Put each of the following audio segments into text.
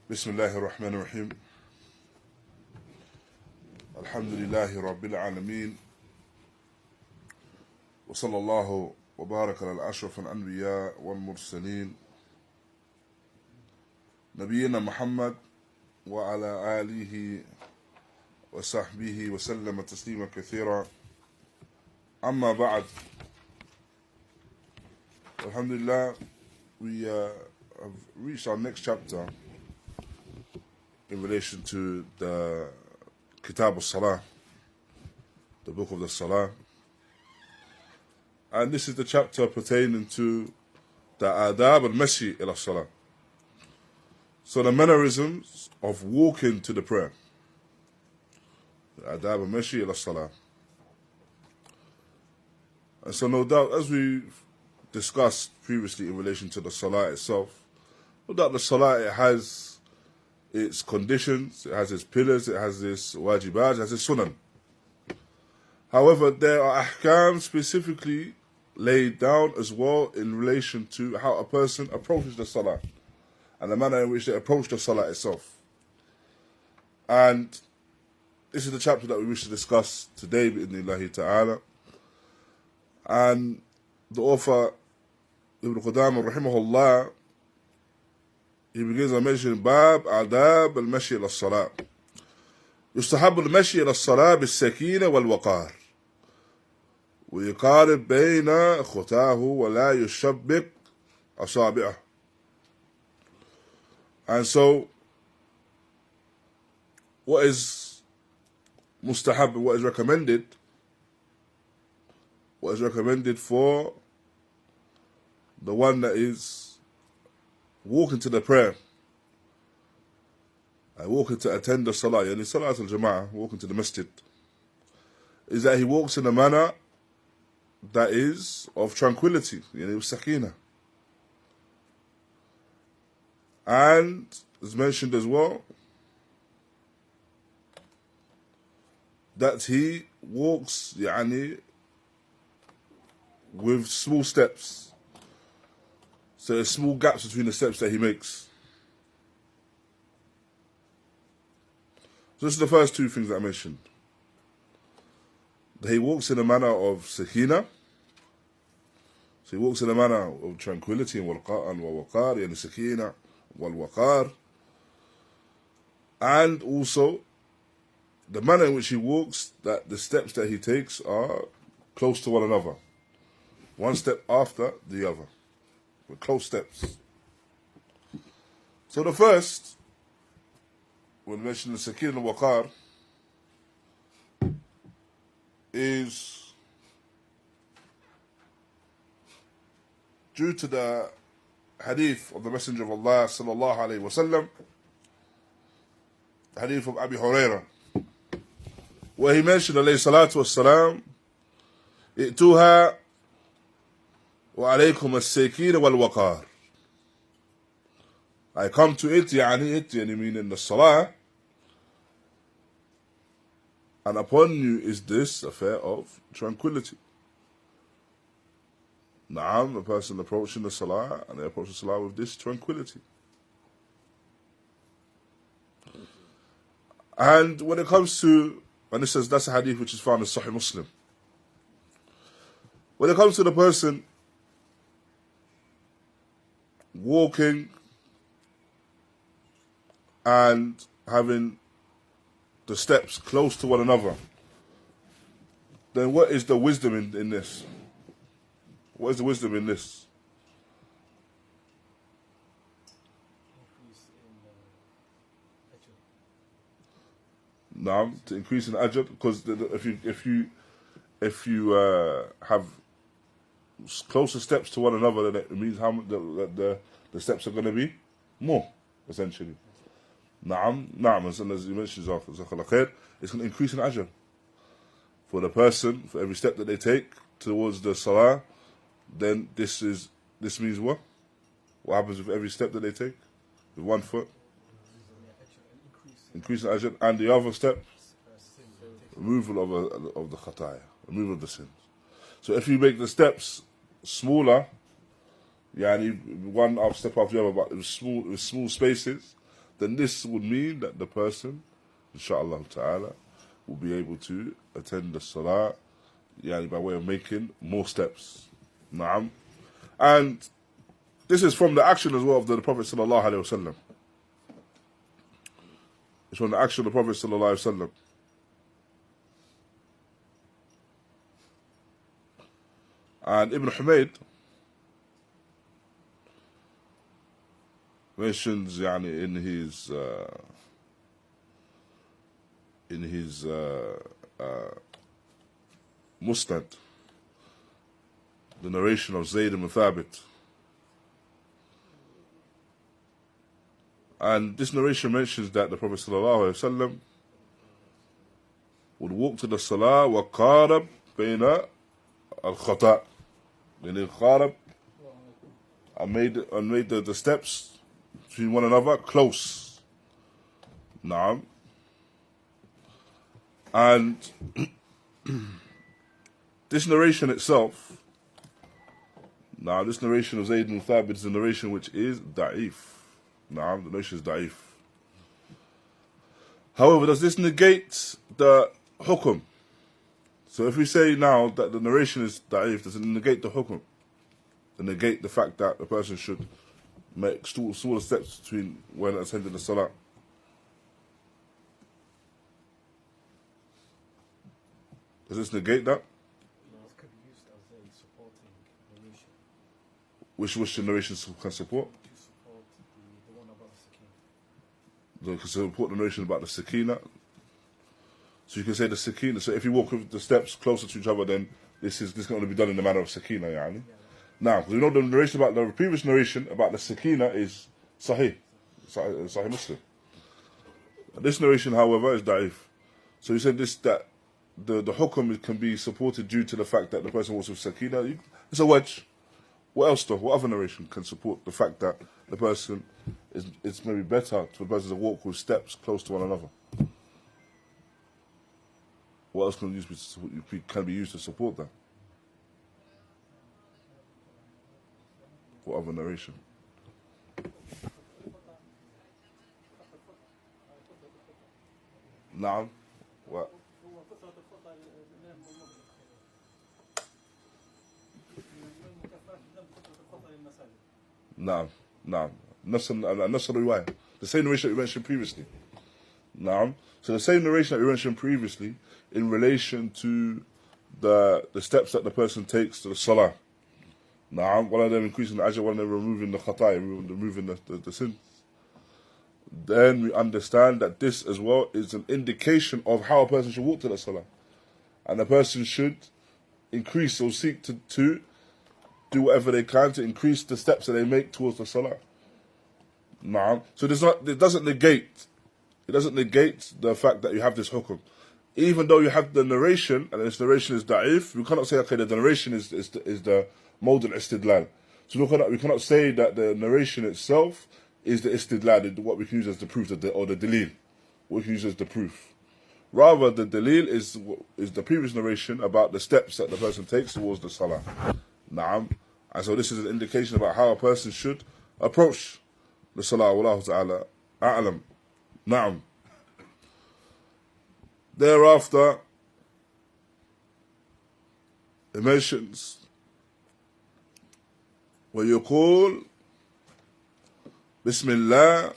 بسم الله الرحمن الرحيم الحمد لله رب العالمين وصلى الله وبارك على أشرف الأنبياء والمرسلين نبينا محمد وعلى آله وصحبه وسلم تسليما كثيرا أما بعد. Alhamdulillah, we have reached our next chapter in relation to the Kitab al-Salah, the book of the Salah. And this is the chapter pertaining to the adab al-mashi ila salah. So the mannerisms of walking to the prayer. The adab al-mashi ila salah. And so no doubt, as we discussed previously in relation to the salah itself, no doubt the salah, it has its conditions, it has its pillars, it has its wajibat, it has its sunan. However, there are ahkam specifically laid down as well in relation to how a person approaches the salah and the manner in which they approach the salah itself. And this is the chapter that we wish to discuss today, bi'idhnillahi ta'ala. And the author, Ibn Qudāmah, raḥimahullāh, he begins by mentioning Bab adab al-mashi ila salah. يستحب المشي إلى الصلاة بالسكينة wal-waqār ويقارب بين خطاه ولا يشبك أصابعه. And so, what is mustahab, what is recommended for the one that is walking to the prayer, walking to attend the salah, yani salat al-jama'ah, walking to the masjid, is that he walks in a manner that is of tranquility, yani as-sakīnah. And as mentioned as well, that he walks yani with small steps. So there's small gaps between the steps that he makes. So this is the first two things that I mentioned. That he walks in a manner of sakīnah. So he walks in a manner of tranquility and wal-waqār, yani sakīnah, wal-waqār. And also, the manner in which he walks, that the steps that he takes are close to one another. One step after the other, with close steps. So the first, when mentioning the sakīnah and waqār, is due to the hadīth of the Messenger of Allah sallallahu alayhi wa sallam, the hadīth of Abū Hurayrah, where he mentioned alayhi salatu wassalam, ائتوها وعليكم السكينة wal-waqār. I come to it, yani meaning the salah, and upon you is this affair of tranquility. Na'am, a person approaching the salah, and they approach the salah with this tranquility. And when it comes to, and it says that's a hadith which is found in Sahih Muslim. When it comes to the person walking and having the steps close to one another, then what is the wisdom in this? What is the wisdom in this? To increase in ajr, because if you have closer steps to one another, then it means how the steps are going to be more, essentially. Na'am, as you mentioned, it's going to increase in ajr for the person, for every step that they take towards the salah. Then this means what? What happens with every step that they take? With one foot? Increase in ajr. And the other step? Removal of the khataya, removal of the sins. So if you make the steps smaller, yani one up step after the other, but with small spaces, then this would mean that the person, inshaAllah ta'ala, will be able to attend the salah by way of making more steps. Naam. And this is from the action as well of the Prophet sallallahu alaihi wasallam. It's from the action of the Prophet sallallahu alaihi wasallam. And Ibn Humayd mentions in his Musnad, the narration of Zayd ibn Thabit. And this narration mentions that the Prophet ﷺ would walk to the salah وَقَارَبْ بَيْنَ الْخَطَأ, meaning qarab, and made the steps between one another close. Naam. And this narration itself, this narration of Zayd ibn Thabit is a narration which is da'if. The narration is da'if. However, does this negate the hukum? So if we say now that the narration is da'if, does it negate the hukum? And negate the fact that the person should make smaller steps between when attending the salah? Does this negate that? No, it could be used as a supporting narration. Which narration can support? To support the one about the sakīnah. Can support the narration about the sakīnah. So you can say the sakīnah. So if you walk with the steps closer to each other, then this can only be done in the manner of sakīnah. Yani. Now, because we know the narration about the previous narration about the sakīnah is Sahih Muslim. This narration, however, is da'if. So you said that the hukum can be supported due to the fact that the person walks with sakīnah. It's a wedge. What else though? What other narration can support the fact that the person it's maybe better for the person to walk with steps close to one another? What else can be used to support that? What other narration? Naam. What? Naam. Nasr riwayah. The same narration that we mentioned previously. Naam. So the same narration that we mentioned previously in relation to the steps that the person takes to the salah. Naam. One of them increasing the ajr, one of them removing the khata'i, removing the sins. Then we understand that this as well is an indication of how a person should walk to the salah. And the person should increase or seek to do whatever they can to increase the steps that they make towards the salah. Naam. So it doesn't negate the fact that you have this hukum. Even though you have the narration, and this narration is da'if, we cannot say, okay, the narration is the mawd al-istidlal. So we cannot say that the narration itself is the istidlal, what we can use as the proof, or the dalil, what we can use as the proof. Rather, the dalil is the previous narration about the steps that the person takes towards the salah. Naam. And so this is an indication about how a person should approach the salah. Wallahu ta'ala a'lam. Naam. Thereafter, it mentions ويقول بسم الله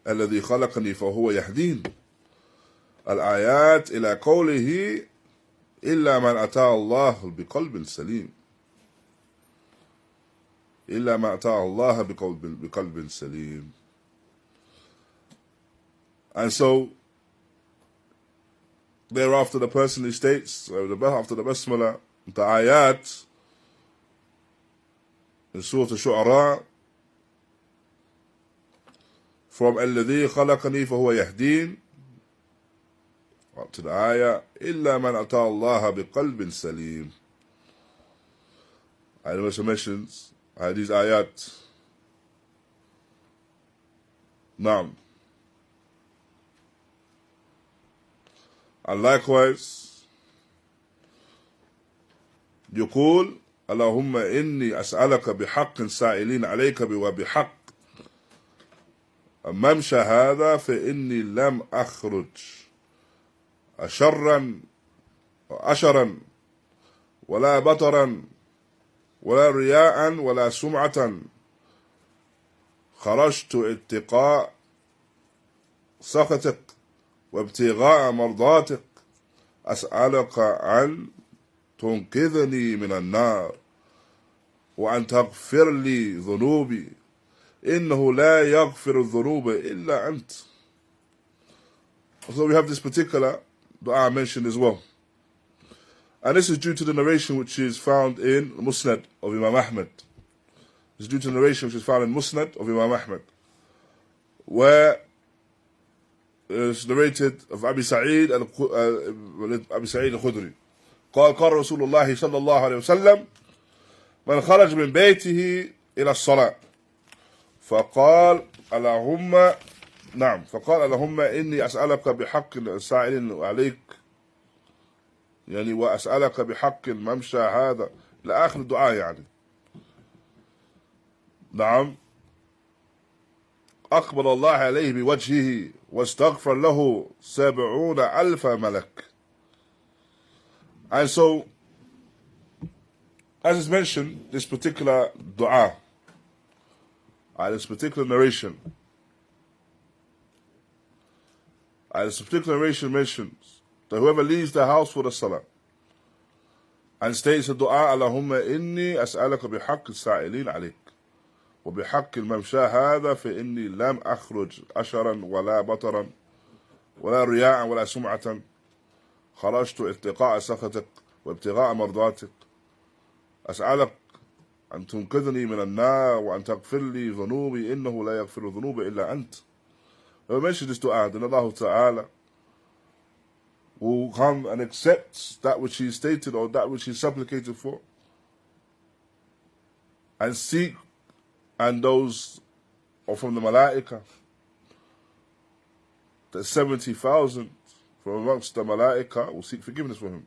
الذي خلقني فهو يهدين الآيات إلى قوله إلا من أتى الله بقلب سليم إلا ما أتى الله بقلب سليم. And so thereafter the person who states after the basmala, the ayat in Surah Al-Shu'ara from الذي خلقني فهو يهدين up to the ayah إلا من أتى الله بقلب سليم. And it also mentions these ayat. Naam. And likewise, يقول اللهم إني أسألك بحق سائلين عليك وبحق ممشى هذا فإني لم أخرج أشرا ولا بطرا ولا رياء ولا سمعة خرجت اتقاء سخطك وابتغاء مرضاتك أسألك أن تنقذني من النار وأن تغفر لي ذنوبي إنه لا يغفر الذنوب إلا أنت. So we have this particular dua mentioned as well. And this is due to the narration which is found in Musnad of Imam Ahmad. It's due to the narration which is found in Musnad of Imam Ahmad, where it's narrated of Abi Sa'id al-Khudri. قال رسول الله صلى الله عليه وسلم من خرج من بيته إلى الصلاة فقال اللهم إني أسألك بحق السائل عليك يعني وأسألك بحق الممشى هذا إلى آخر الدعاء يعني. نعم. أقبل الله عليه بوجهه واستغفر له 70,000 ملك. And so, as is mentioned, this particular dua, this particular narration mentions that whoever leaves the house for the salah and states the dua, Allahumma inni as'alaka bihaqq as-sa'ilin alayk wa bihaqq al-mamsha hadha fa inni lam akhruj asharan wala bataran wala riya'an wala sum'atan خرجت اتقاء سخطك وابتغاء مرضاتك أسألك أن تنقذني من النار وأن تغفر لي ذنوبي إنه لا يغفر الذنوب إلا أنت. We mentioned this dua, then Allah Ta'ala will come and accept that which He stated or that which He supplicated for, and seek, and those are from the Malaika, the 70,000 from amongst the Malaika will seek forgiveness for him.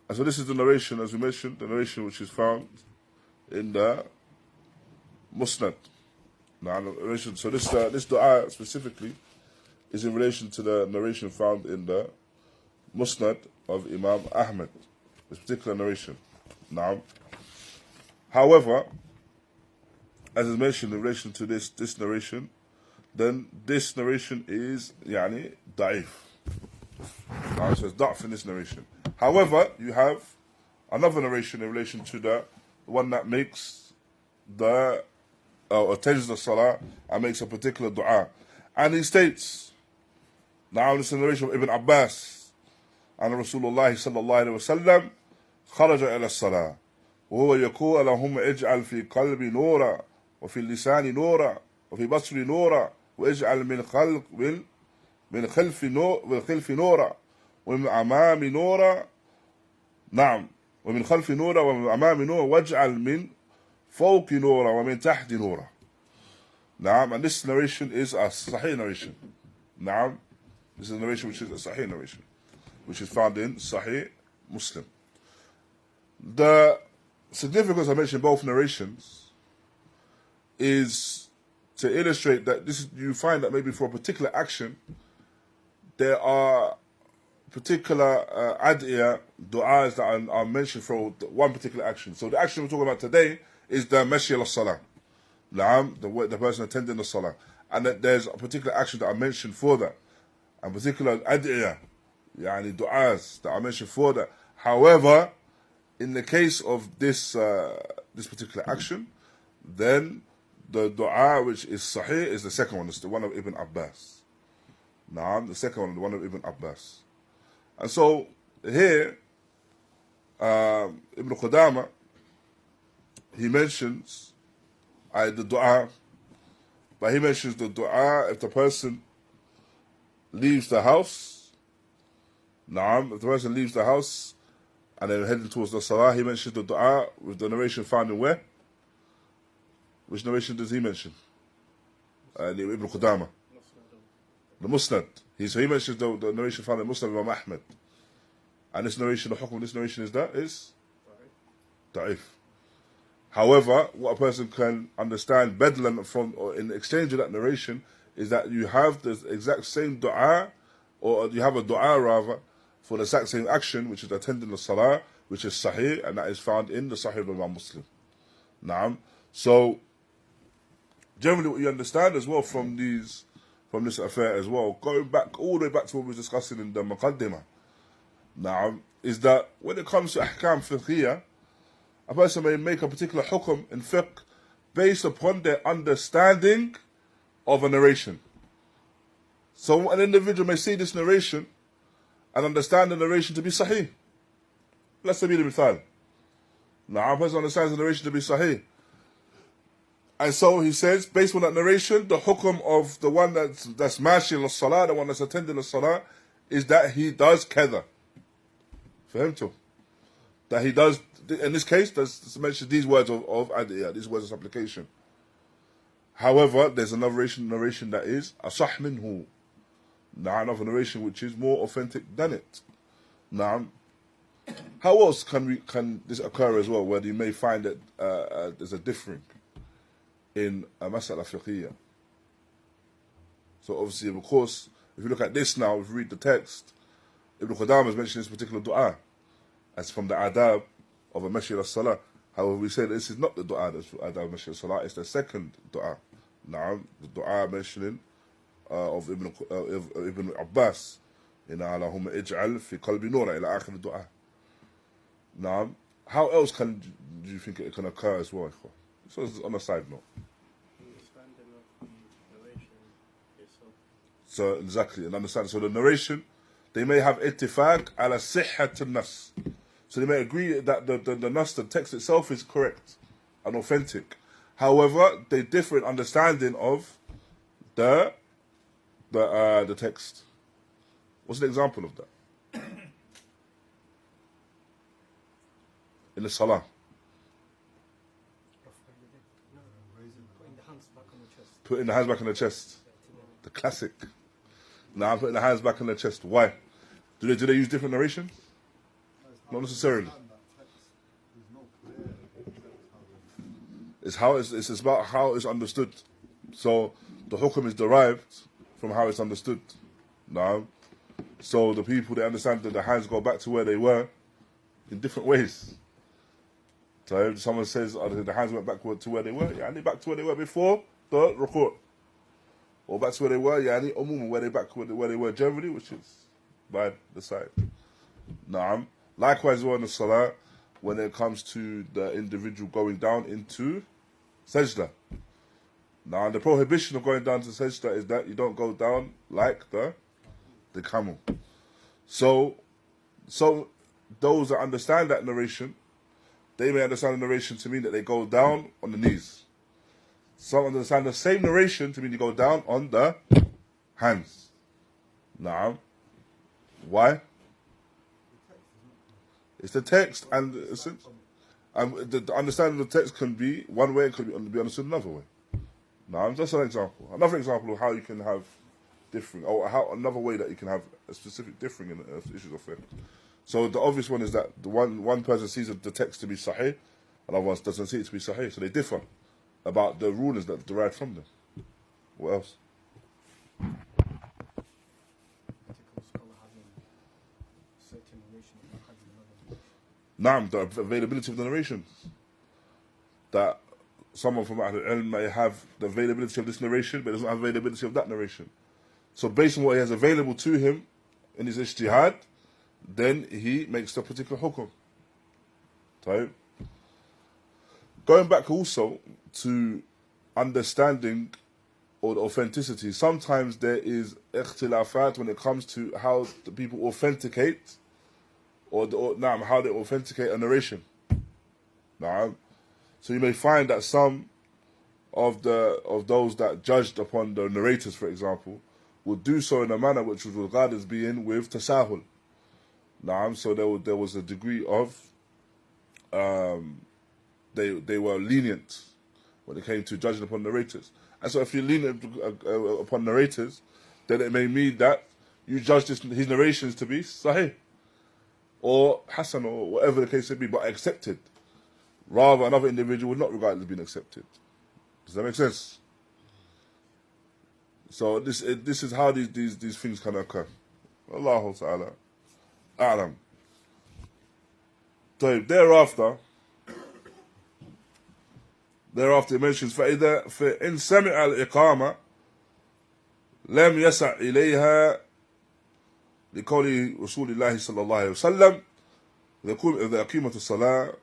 And so this is the narration, as we mentioned, the narration which is found in the Musnad. So this dua specifically is in relation to the narration found in the Musnad of Imam Ahmad, this particular narration. Now, however, as is mentioned in relation to this narration, then this narration is da'if. So there's da'f in this narration. However, you have another narration in relation to the one that makes the attends the salah and makes a particular dua. And he states, now this is the narration of Ibn Abbas, and Rasulullah sallallahu alayhi wa sallam خرج إلى الصلاة وهو يقول اللهم اجعل في قلبي نورا وفي اللسان نورا وفي بصري نورا واجعل من خلفي نورا ومن أمامي نورا نعم ومن خلفي نورا ومن أمامي نورا واجعل من فوقي نورا ومن تحتي نورا. نعم. And this narration is a Sahih narration. نعم. This is a narration which is a Sahih narration, which is found in Sahih Muslim. The significance I mentioned both narrations is to illustrate that you find that maybe for a particular action there are particular ad'iyah, du'as that are mentioned for one particular action. So the action we're talking about today is the mashi al-salah, the person attending the salah, and that there's a particular action that are mentioned for that, and particular ad'iyah, du'as that are mentioned for that. However, in the case of this particular action, then the dua which is sahih is the second one. It's the one of Ibn Abbas. The second one, the one of Ibn Abbas. And so here, Ibn Qudāmah, he mentions the dua, but he mentions the dua if the person leaves the house. If the person leaves the house and then heading towards the salah, he mentions the dua with the narration found in where? Which narration does he mention? Ibn Qudāmah. The Musnad. So he mentions the narration found in Musnad of Imam Ahmad. And this narration, the hukm of this narration is da'if. However, what a person can understand bedlan from, or in exchange of that narration, is that you have the exact same dua, or you have a dua rather, for the exact same action, which is attending the salah, which is sahih, and that is found in the Sahih of Imam Muslim. Naam. So, generally what you understand as well from this affair as well, going back all the way back to what we were discussing in the Muqaddimah, naam, is that when it comes to ahkam fiqhiyah, a person may make a particular hukum in fiqh based upon their understanding of a narration. So an individual may see this narration and understand the narration to be sahih. Let's say the mithal. Now, a person understands the narration to be sahih. And so he says, based on that narration, the hukum of the one that's mashi al-salah, the one that's attending the salah, is that he does kadha. For him to. That he does, in this case, does mention these words of adiyah, these words of supplication. However, there's another narration that is asah minhu. Now, another narration which is more authentic than it. Now, how else can this occur as well, where you may find that there's a differing in a mas'ala fiqhiyya? So obviously, of course, if you look at this now, if you read the text, Ibn Qudāmah has mentioned this particular dua as from the adab of a masjid as-salah. However, we say that this is not the dua that's adab of masjid as-salah, it's the second dua. Now, the dua mentioning of Ibn Abbas, in Allahumma ij'al fi qalbi nura ila akhir dua. Now, how else do you think it can occur as well? So it's on a side note. Understanding of the narration itself. So exactly, and understand. So the narration, they may have ittifaq ala sihhat al-nas. So they may agree that the nas, the text itself, is correct and authentic. However, they differ in understanding of the text. What's an example of that? In the salah. Putting the hands back on the chest. Putting the hands back on the chest. The classic. Now I'm putting the hands back on the chest. Why? Do they use different narrations? Not necessarily. It's about how it's understood. So the hukum is derived from how it's understood. Now, so the people, they understand that the hands go back to where they were in different ways. So if someone says the hands went back to where they were, yani back to where they were before the ruku'. Or back to where they were, yani where they were generally, which is by the side. Naam. Likewise, in the salah, when it comes to the individual going down into sajda. Now, the prohibition of going down to sajda is that you don't go down like the camel. So those that understand that narration, they may understand the narration to mean that they go down on the knees. Some understand the same narration to mean you go down on the hands. Now, why? It's the text, and the understanding of the text can be one way, and can be understood another way. Now, that's an example. Another example of how you can have differing, or how another way that you can have a specific differing in issues of fiqh. So the obvious one is that the one person sees the text to be sahih, and other one doesn't see it to be sahih. So they differ about the rulings that derive from them. What else? Particular scholar having certain narration that having another narration. Naam, the availability of the narrations. That someone from Ahlul Ilm may have the availability of this narration, but doesn't have availability of that narration. So based on what he has available to him in his ijtihad, then he makes the particular hukum. So, going back also to understanding or the authenticity, sometimes there is ikhtilafat when it comes to how the people authenticate or how they authenticate a narration. So you may find that some of those that judged upon the narrators, for example, would do so in a manner which was regarded as being with tasahul. So there was a degree of they were lenient when it came to judging upon narrators. And so if you're lenient upon narrators, then it may mean that you judge his narrations to be sahih or hasan or whatever the case may be, but accepted. rather another individual would not regard it as being accepted. Does that make sense? So this is how these things can occur. Allahu Ta'ala A'lam. So thereafter it mentions فإن سمع الإقامة لم يسع إليها لقول رسول الله صلى الله عليه وسلم إذا أقيمت الصلاة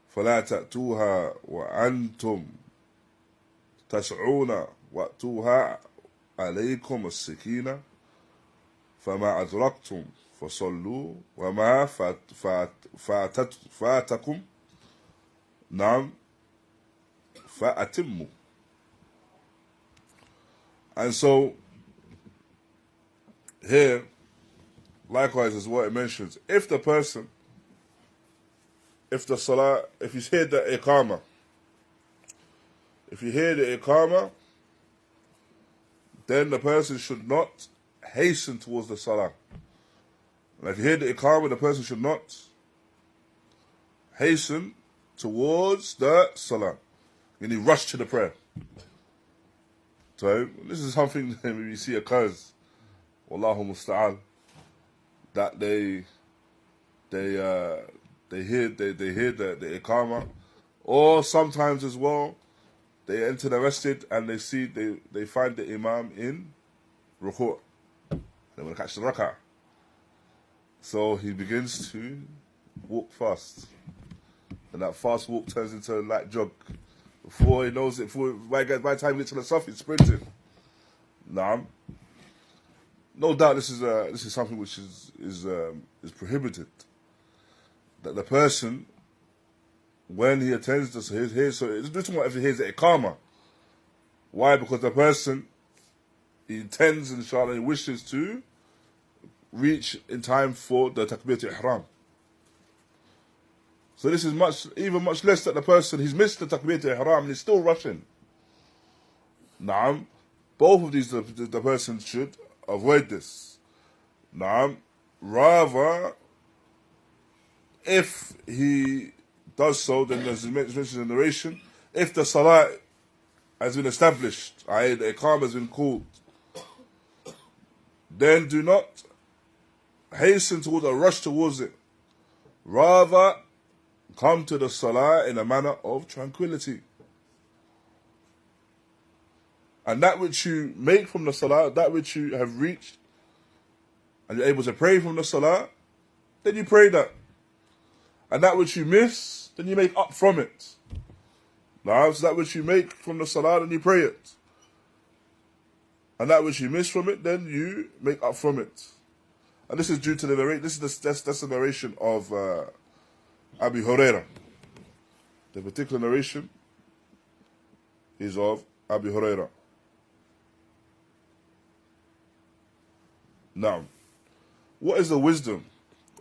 فلا تأتوها وأنتم تسعون وأتوها عليكم السكينة فما أدركتم فصلوا وما فاتكم نعم فأتموا. And so here likewise is what it mentions. If you hear the iqamah, then the person should not hasten towards the salah. And if you hear the iqamah, the person should not hasten towards the salah. You need rush to the prayer. So this is something that we see occurs, wallahu musta'an, that they hear the iqamah, or sometimes as well they enter the masjid and they find the imam in ruku'. They want to catch the rak'ah, so he begins to walk fast, and that fast walk turns into a light jog. Before he knows it, by the time he gets to the Safi, he's sprinting. No doubt this is something which is prohibited. That the person, when he attends this, so it's talking about if he hears the iqamah. Why? Because the person, he intends, inshallah, he wishes to reach in time for the takbiratul ihram. So this is much less that the person, he's missed the takbiratul ihram and he's still rushing. Naam, both of these, the person should avoid this. Naam, rather, if he does so, then as mentioned in the narration, if the salah has been established, i.e. the iqamah has been called, then do not hasten towards or rush towards it. Rather, come to the salah in a manner of tranquility. And that which you make from the salah, that which you have reached, and you're able to pray from the salah, then you pray that. And that which you miss, then you make up from it. Now, so that which you make from the salah, then you pray it. And that which you miss from it, then you make up from it. And this is due to the narration. That's the narration of Abū Hurayrah. The particular narration is of Abū Hurayrah. Now, what is the wisdom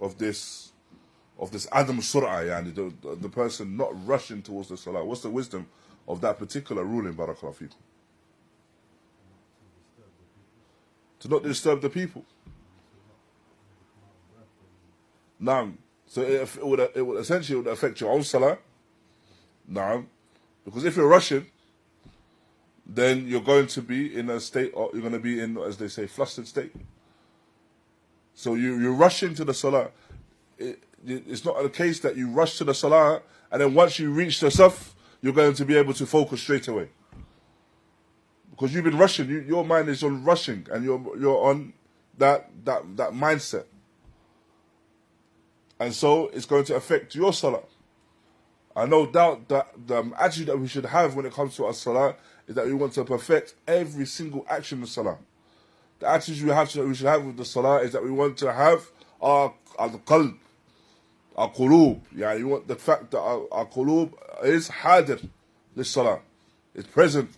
of this Adam Sur'a, yani the person not rushing towards the salah? What's the wisdom of that particular ruling, barakallahu feekum? To not disturb the people. Now, so it would essentially affect your own salah. Now, because if you're rushing, then you're going to be in a state, or you're going to be in, as they say, flustered state. So you're rushing to the salah. It's not the case that you rush to the salah and then once you reach the saf, you're going to be able to focus straight away. Because you've been rushing, your mind is on rushing, and you're on that mindset. And so it's going to affect your salah. I no doubt that the attitude that we should have when it comes to our salah is that we want to perfect every single action in the salah. The attitude we should have with the salah is that we want to have our qalb, our qulūb. Yeah, you want the fact that our qulūb is hadir, this salah, it's present.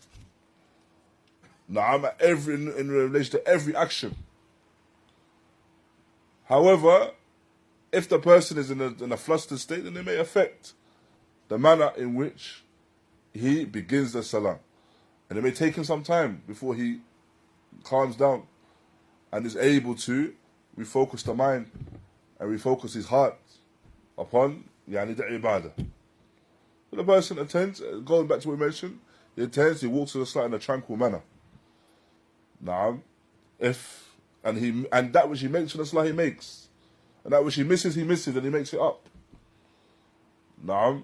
Na'am, in relation to every action. However, if the person is in a flustered state, then it may affect the manner in which he begins the salah. And it may take him some time before he calms down and is able to refocus the mind and refocus his heart upon the ibadah. So the person attends, going back to what we mentioned, he attends, he walks to the salah in a tranquil manner. Now, and that which he makes to the salah, he makes. And that which he misses, and he makes it up. Now,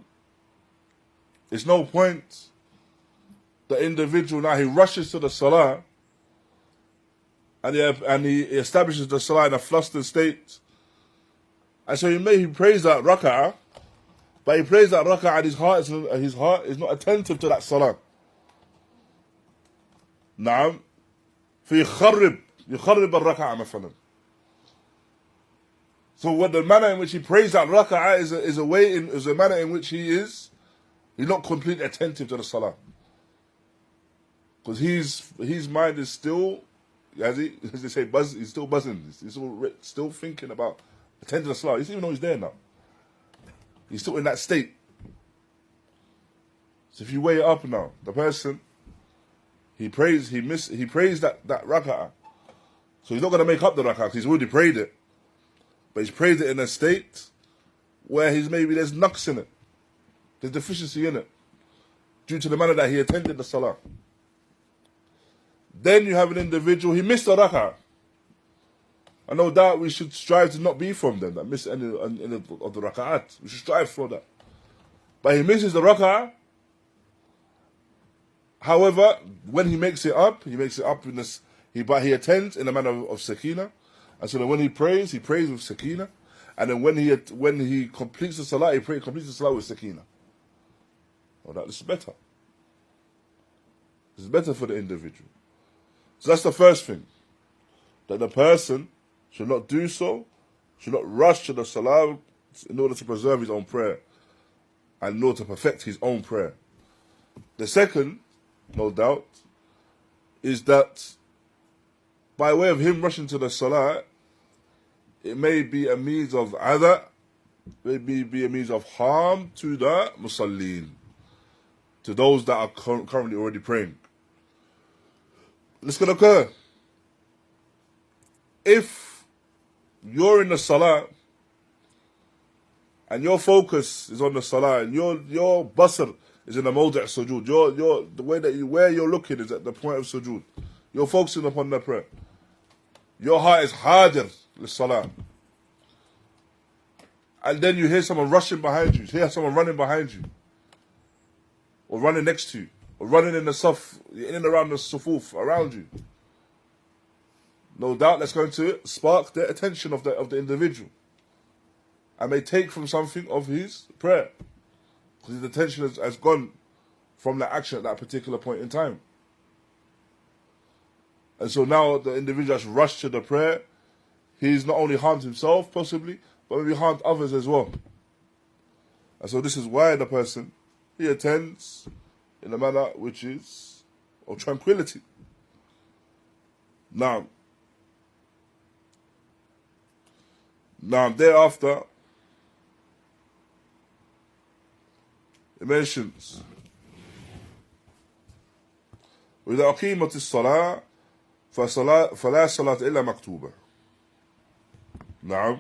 it's no point the individual now, he rushes to the salah and he establishes the salah in a flustered state. And so he prays that rak'ah, but he prays that rak'ah and his heart is not attentive to that salah. Now, يخرب الركعة مثلا. So what the manner in which he prays that rak'ah is a manner in which he's not completely attentive to the salah. Because his mind is still, as they say, he's still buzzing. He's still thinking about attending to the salah. He doesn't even know he's there now. He's still in that state. So if you weigh it up now, the person, he prays that rak'ah. So he's not going to make up the rak'ah because he's already prayed it. But he's prayed it in a state where there's nuqs in it. There's deficiency in it. Due to the manner that he attended the salah. Then you have an individual, he missed the rak'ah. And no doubt we should strive to not be from them that miss any of the rak'ahs. We should strive for that. But he misses the rak'ah. However, when he makes it up in this, but he attends in a manner of sakīnah. And so that when he prays with sakīnah. And then when he completes the salah, he completes the salah with sakīnah. Oh, this is better. This is better for the individual. So that's the first thing. That the person should not do so, should not rush to the salah in order to preserve his own prayer. And in order to perfect his own prayer. The second, no doubt, is that by way of him rushing to the salah, it may be a means of adha, maybe be a means of harm to the musallin, to those that are currently already praying. This can occur if you're in the salah and your focus is on the salah and your basar is in the mawdi' sujood. The way where you're looking is at the point of sujood. You're focusing upon the prayer. Your heart is hadir lis-salah. And then you hear someone rushing behind you. You hear someone running behind you. Or running next to you. Or running in the saf, in and around the sufuf, around you. No doubt that's going to spark the attention of the individual. And may take from something of his prayer. Because his attention has gone from that action at that particular point in time. And so now the individual has rushed to the prayer. He's not only harmed himself, possibly, but maybe harmed others as well. And so this is why the person, he attends in a manner which is of tranquility. Now thereafter, it mentions, وإذا أقيمت الصلاة فلا صلاة إلا مكتوبة. نعم.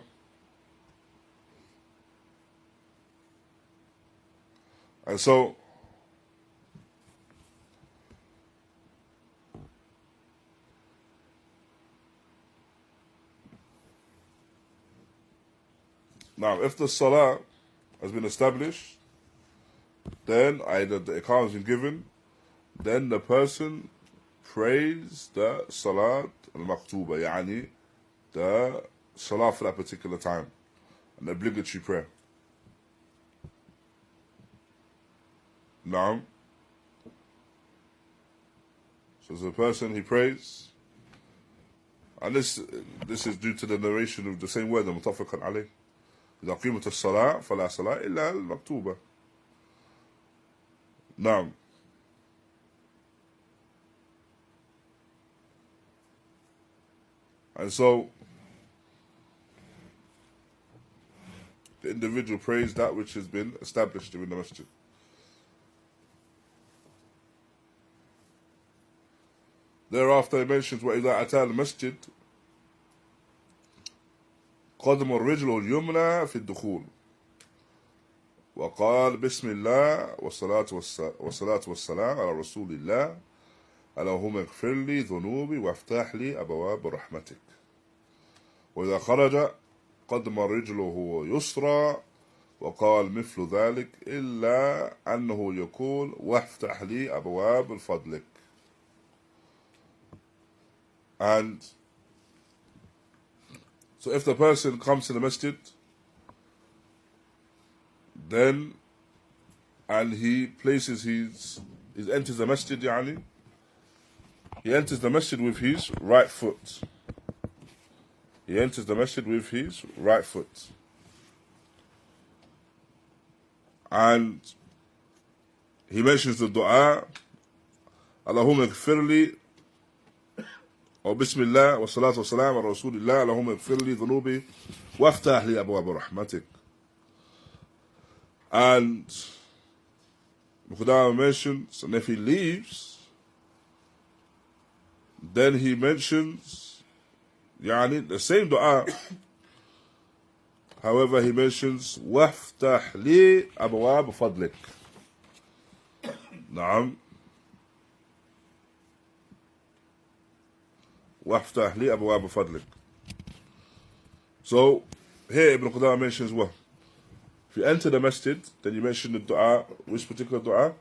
And so, now if the salah has been established, then either the iqamah has been given, then the person prays the salat al-maktuba, yani the salah for that particular time, an obligatory prayer. Now, so as a person, he prays, and this is due to the narration of the same word, متفق عليه. إذا قيمت الصلاة فلا صلاة إلا المكتوبة. Now, and so the individual prays that which has been established during the masjid. Thereafter, he mentions وَإِذَا أَتَى الْمَسْجِدِ قَدَمَ الرِّجْلُ الْيُمْنَى فِي الدُّخُولِ وقال بسم الله والصلاة والسلام على رسول الله اللهم اغفر لي ذنوبي وافتح لي أبواب رحمتك. وإذا خرج قدم رجله يسرى وقال مثل ذلك إلا أنه يقول وافتح لي أبواب فضلك. And so if the person comes to the masjid, then and he places he enters the masjid, he enters the masjid with his right foot. He enters the masjid with his right foot. And he mentions the dua, Allahumma ighfirli, or Bismillah, wa salatu wa salam ala Rasulillah, Allahumma ighfirli dhunubi, waftah li abwaab rahmatik. And Qudāmah mentions, and if he leaves, then he mentions, the same dua. However, he mentions, waftah li abwaab fadlik. Naam. Waftah li abwaab fadlik. So, here Ibn Qudāmah mentions what? If you enter the masjid, then you mention the dua. Which particular dua?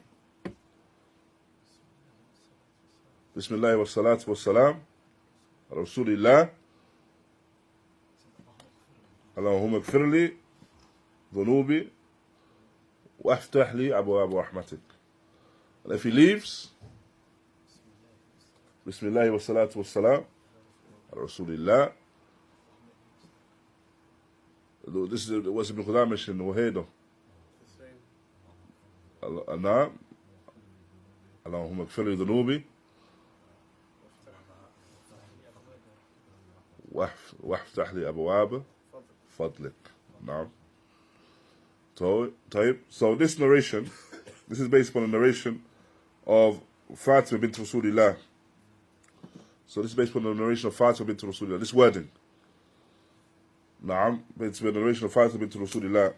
Bismillah wa salatu wa salam ala Rasulillah. Allahumma ighfirli dhunubi waftah li abwaab rahmatik. And if he leaves, Bismillah wa salatu wa salam ala Rasulillah. This is what's Ibn Qudāmah mentioned, Wahaydo. Naam. Allahumma ighfirli dhunubi waftah li abwaab fadlik. Naam. So this narration, this is based upon a narration of Fatima bint Rasulillah. So this is based upon the narration of Fatima bint Rasulillah. This wording. Naam, it's the narration of Fatima bint Rasulillah.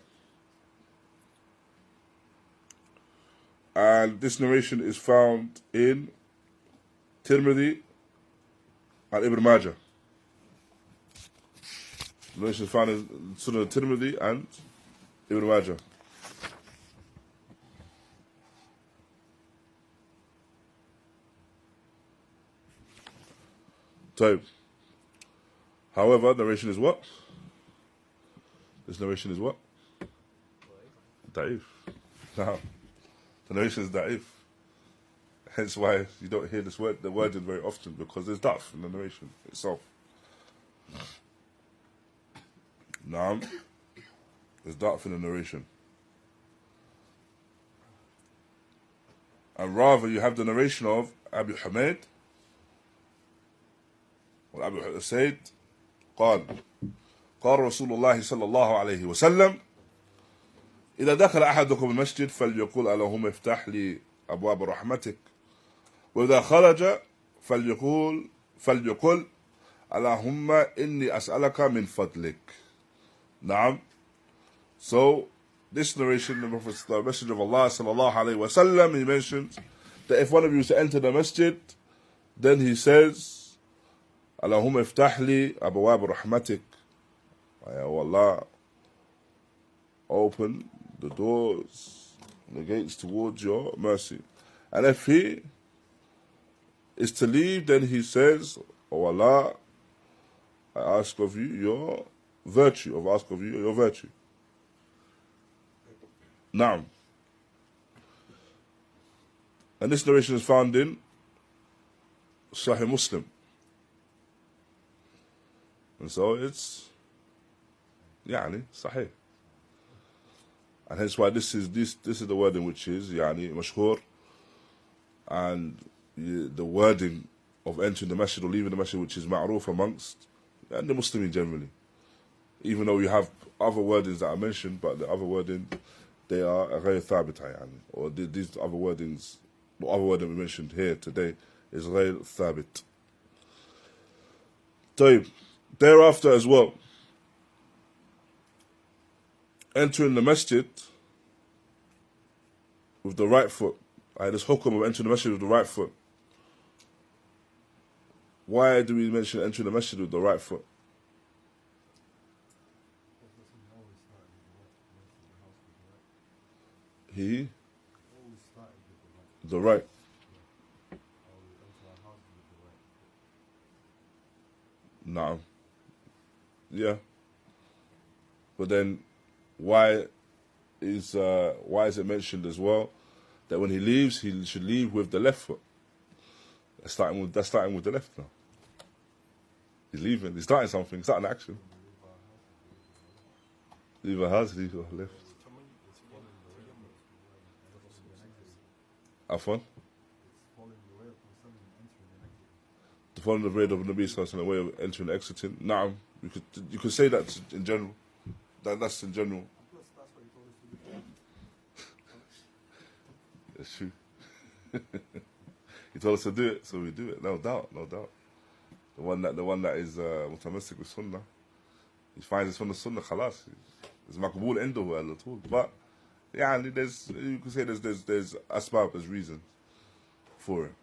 And this narration is found in Tirmidhi and Ibn Majah. The narration is found in Sunan Tirmidhi and Ibn Majah. However, narration is what? This narration is what? Da'if. No. The narration is da'if. Hence why you don't hear this word, the wording very often, because there's da'f in the narration itself. Naam. There's da'f in the narration. And rather you have the narration of Abu Humayd or Abu Sayyid قال قال رسول الله صلى الله عليه وسلم إذا دخل أحدكم المسجد فليقول اللهم افتح لي أبواب رحمتك وإذا خرج فليقول اللهم إني أسألك من فضلك. نعم. So this narration, the Messenger of Allah صلى الله عليه وسلم, he mentions that if one of you is to enter the masjid, then he says اللهم افتح لي أبواب رحمتك. Oh Allah, open the doors and the gates towards your mercy. And if he is to leave, then he says, Oh Allah, I ask of you your virtue, Naam. And this narration is found in Sahih Muslim. And so it's Sahih. And hence why this is the wording which is mashhur, and the wording of entering the masjid or leaving the masjid which is ma'ruf amongst and the Muslims generally. Even though you have other wordings that are mentioned, but the other wording, they are غير ثابتة or these other wordings, the other wording we mentioned here today is غير ثابت. Thereafter as well, entering the masjid, with the right foot. This hukum of entering the masjid with the right foot. Why do we mention entering the masjid with the right foot? The right. No. Yeah. But then, why is it mentioned as well that when he leaves, he should leave with the left foot? That's starting with the left now. He's leaving. He's starting something. He's starting action. Leave a house. Leave a left. Afwan? To follow the way of the Nabi Sallallahu Alaihi Wasallam, way of entering and exiting. Nah, you could say that in general. That's in general. It's true. He told us to do it, so we do it. No doubt. The one that is mutamassik with sunnah, he finds it's from the sunnah. Khalas, it's maqbool indahu ala tool. But yeah, you could say there's asbab, there's reasons for it.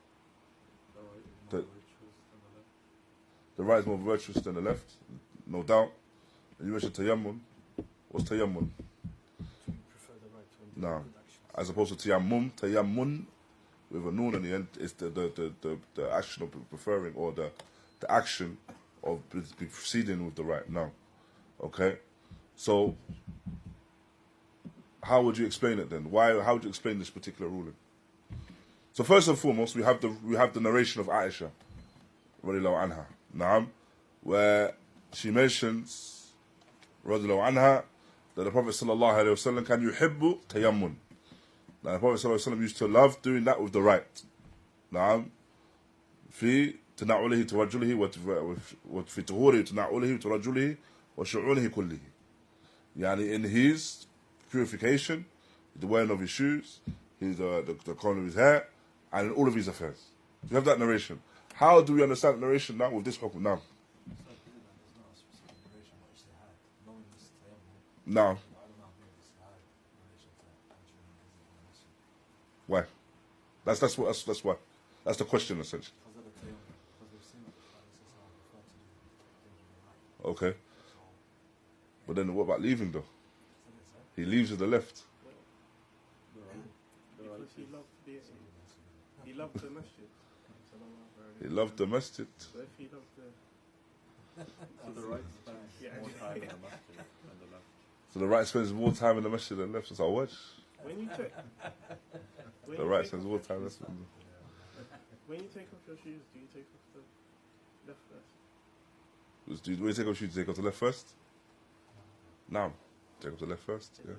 The right is more virtuous than the left, no doubt. And you mentioned tayammum. What's tayammum? No, as opposed to tayammun with a noon at the end is the action of preferring, or the action of proceeding with the right. No, okay. So how would you explain it then? How would you explain this particular ruling? So first and foremost, we have the narration of Aisha, radiyallahu anha, naam, where she mentions, radiyallahu anha, that the Prophet sallallahu alaihi wasallam kan yuhibbu tayammun. Now the Prophet sallallahu alaihi wasallam used to love doing that with the right. Naam, fi tana'ulihi tawajjulihi wa fi tuhurihi tana'ulihi tawajjulihi wa shu'unihi kullihi. Yani in his purification, the wearing of his shoes, the corner of his hair, and in all of his affairs. You have that narration. How do we understand the narration now with this hukum now? No. Why? That's why. That's the question essentially. Okay. But then what about leaving though? He leaves with the left. He loved the masjid. He loved the masjid. So if he loved the right spends more time in the masjid than the left. So the right spends more time in the masjid than the left. So what? When you take The right spends more time. When you take off your shoes, do you take off the left first? When you take off your shoes, do you take off the left first? No. Take off the left first. Yeah.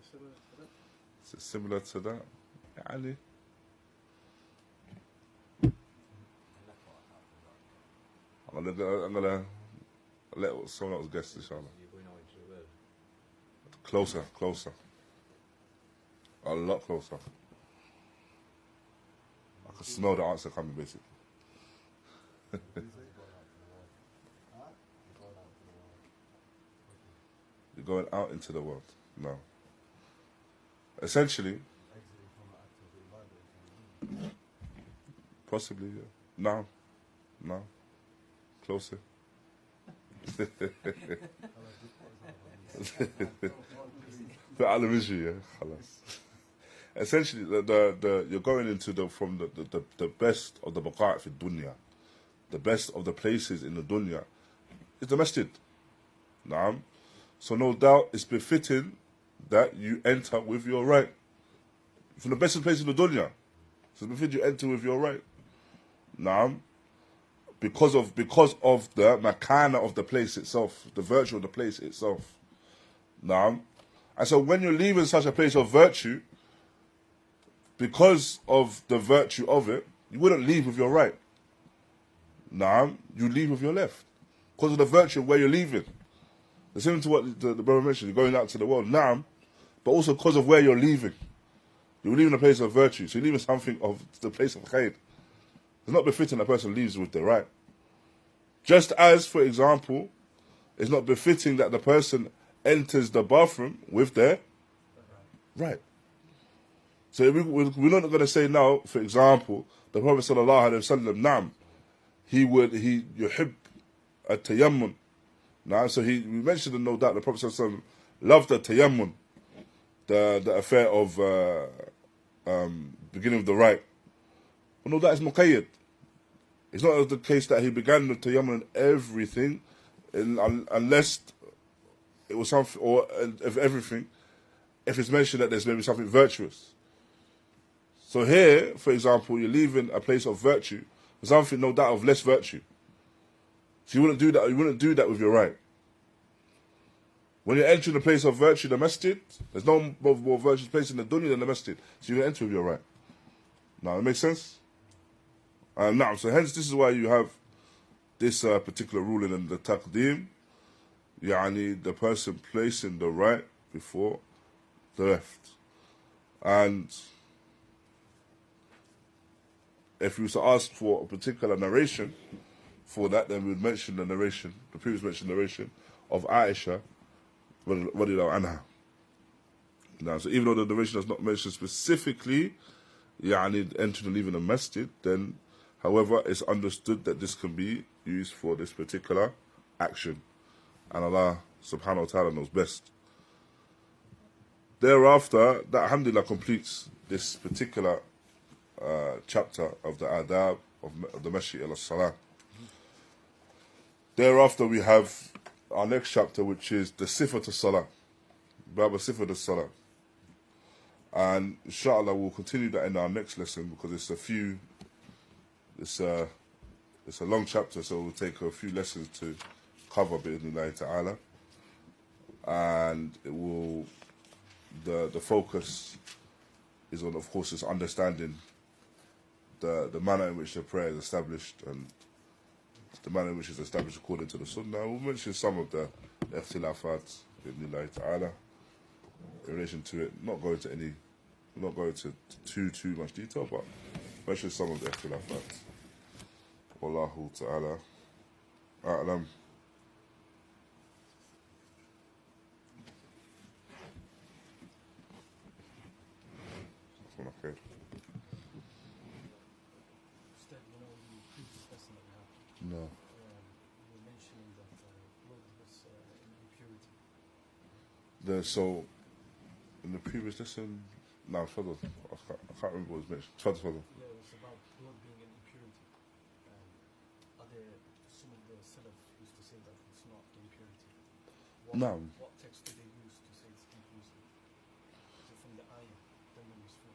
Is it similar to that? Yani. I'm gonna let someone else guess, inshallah. Closer. A lot closer. I can smell the answer coming, basically. You're going out into the world. No. Essentially, possibly, yeah. No. Closer. Essentially, you're going into the best of the waqār fi dunya, the best of the places in the dunya, is the masjid. Naam. So no doubt it's befitting that you enter with your right. From the best of the places in the dunya, so it's befitting you enter with your right. Naam. Because of the makana of the place itself, the virtue of the place itself. Naam. And so when you're leaving such a place of virtue, because of the virtue of it, you wouldn't leave with your right. Naam. You leave with your left. Because of the virtue of where you're leaving. The same to what the brother mentioned, you're going out to the world. Naam. But also because of where you're leaving. You're leaving a place of virtue. So you're leaving something of the place of khair. It's not befitting a person leaves with the right. Just as, for example, it's not befitting that the person enters the bathroom with their right. So we're not going to say now, for example, the Prophet sallallahu alaihi wasallam, naam, he yuhib at-tayammun. Nah, so we mentioned no doubt the Prophet sallallahu alaihi wasallam loved the tayammun, the affair of beginning of the rite. But no, that is muqayyad. It's not the case that he began the tayammum and everything, unless it was something, or if everything, if it's mentioned that there's maybe something virtuous. So here, for example, you're leaving a place of virtue for something, no doubt, of less virtue. So you wouldn't do that. You wouldn't do that with your right. When you're entering a place of virtue, the masjid, there's no more virtuous place in the dunya than the masjid. So you're going to enter with your right. Now, that makes sense? Now, so hence this is why you have this particular ruling in the taqdeem, yani the person placing the right before the left. And if you was to ask for a particular narration for that, then we would mention the narration, the previous mentioned narration of Aisha radiyallahu anha. Now, so even though the narration does not mention specifically yani entering and leaving a masjid, then however, it's understood that this can be used for this particular action. And Allah subhanahu wa ta'ala knows best. Thereafter, that alhamdulillah completes this particular chapter of the adab of the Mashi al-Salah. Thereafter, we have our next chapter, which is the Sifat al-Salah. Bab Sifat al-Salah. And inshallah, we'll continue that in our next lesson because it's a long chapter, so it will take a few lessons to cover bi'idhnillahi ta'ala. And it will, the focus is on, of course, is understanding the manner in which the prayer is established and the manner in which it's established according to the Sunnah. We'll mention some of the ikhtilafat bi'idhnillahi ta'ala in relation to it. Not going to too much detail, but mention some of the ikhtilafat. Wallahu ta'ala a'lam. Okay. Ustādh, you know, the previous lesson that we had, No. you were mentioning that blood was an impurity. So, in the previous lesson, no, I can't remember what was mentioned. Fadl. Yeah, it was about blood being an impurity. Some of the Salaf used to say that it's not impurity. No. What text do they use to say it's impurity? Is it from the ayah? Then we use for.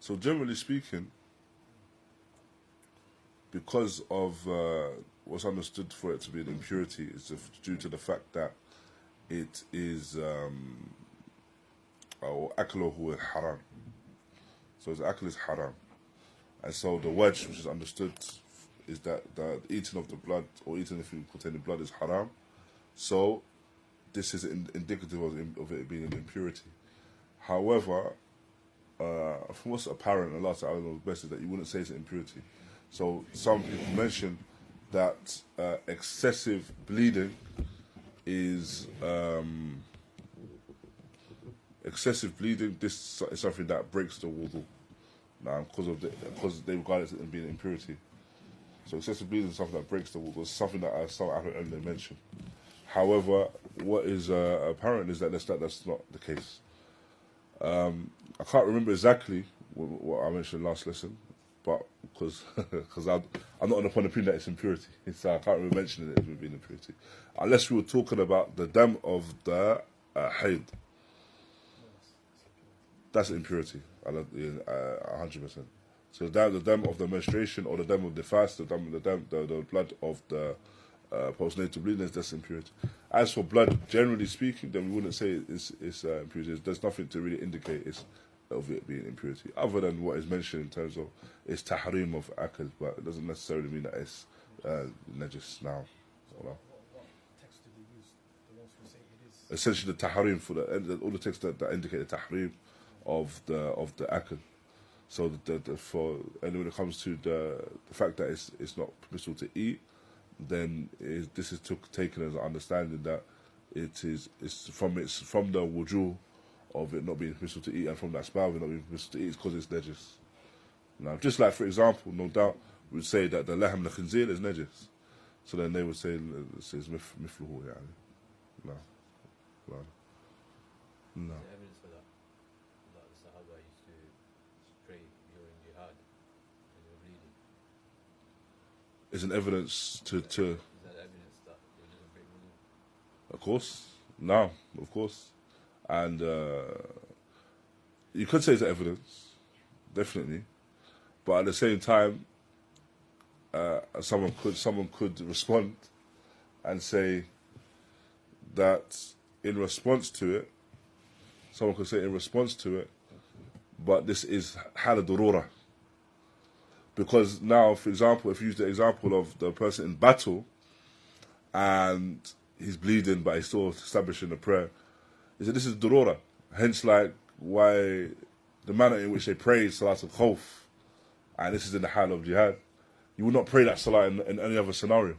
So generally speaking, because of what's understood for it to be an impurity, is due to the fact that it is akluhu haram. So its akl is haram, and so the wajh which is understood is that the eating of the blood or eating anything containing blood is haram. So this is indicative of it being an impurity. However, from what's apparent, Allah Ta'ala knows best, is that you wouldn't say it's an impurity. So some people mention that excessive bleeding is this is something that breaks the wudu. Now, because they regard it as being an impurity. So excessive bleeding is something that breaks the wudu. It's something that some Ahlul mentioned. However, what is apparent is that that's not the case. I can't remember exactly what I mentioned last lesson, but because I'm not on the point of opinion that it's impurity, so I can't remember mentioning it as being impurity, unless we were talking about the dam of the hayd. That's impurity, 100%. So the dam of the menstruation or the dam of the fast, the blood of the postnatal bleeding, that's impurity. As for blood, generally speaking, then we wouldn't say it's impurity. There's nothing to really indicate of it being impurity, other than what is mentioned in terms of it's tahrim of akal, but it doesn't necessarily mean that it's najis now. What text do they use? The ones who say it is. Essentially, the tahrim for all the texts that indicate the tahrim of the akal. So and when it comes to the fact that it's not permissible to eat, then this is taken as an understanding that it's from the wujuh of it not being permissible to eat, and from that spell of it not being permissible to eat is because it's najis. Now, just like, for example, no doubt, we would say that the lahm al-khinzir is najis. So then they would say, it's mithluhu, yani. No. No. No. Is there evidence for that? That the Sahaba used to pray during jihad when they were bleeding? Is an evidence to Is that evidence that it doesn't break wudu? Of course. No, of course. And you could say it's evidence, definitely. But at the same time, someone could respond and say that in response to it, but this is hal durura. Because now, for example, if you use the example of the person in battle and he's bleeding but he's still establishing the prayer, he said this is durura. Hence, like, why the manner in which they pray Salat al-Khawf, and this is in the hal of jihad, you would not pray that Salah in any other scenario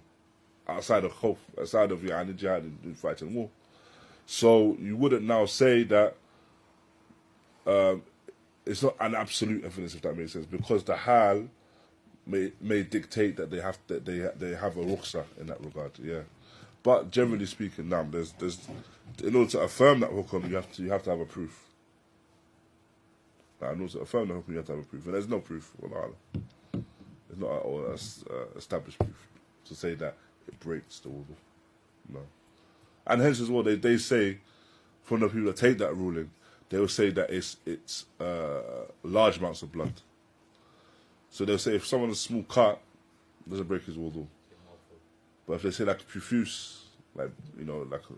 outside of Khawf, outside of jihad and fighting war. So you wouldn't now say that it's not an absolute evidence, if that makes sense, because the hal may dictate that they have a rukhsah in that regard. Yeah, but generally speaking, there's in order to affirm that hukum, you have to have a proof. In order to affirm that hukum, you have to have a proof, and there's no proof. There's not an established proof to say that it breaks the wudu. No, and hence as well they say, from the people that take that ruling, they will say that it's large amounts of blood. So they'll say if someone has a small cut, it doesn't break his wudu. But if they say like profuse, like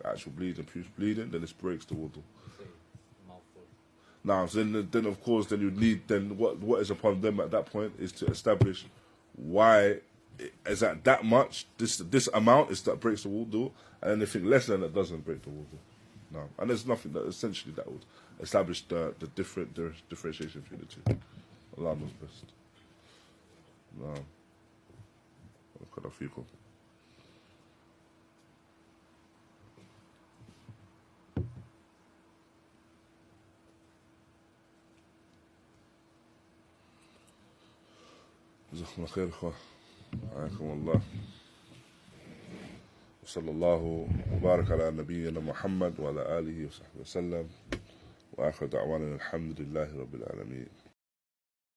actual bleeding, profuse bleeding, then it breaks the wudu. Now, so then of course, then you need what is upon them at that point is to establish why is that much. This amount is that breaks the wudu, and anything less than that doesn't break the wudu. No, and there's nothing that essentially that would establish the differentiation between the two. Allah knows best. No. Fikum. جزاكم الله خير إخوة. حياكم الله. وصلى الله وبارك على نبينا محمد وعلى آله وصحبه وسلم. وآخر دعوانا الحمد لله رب العالمين.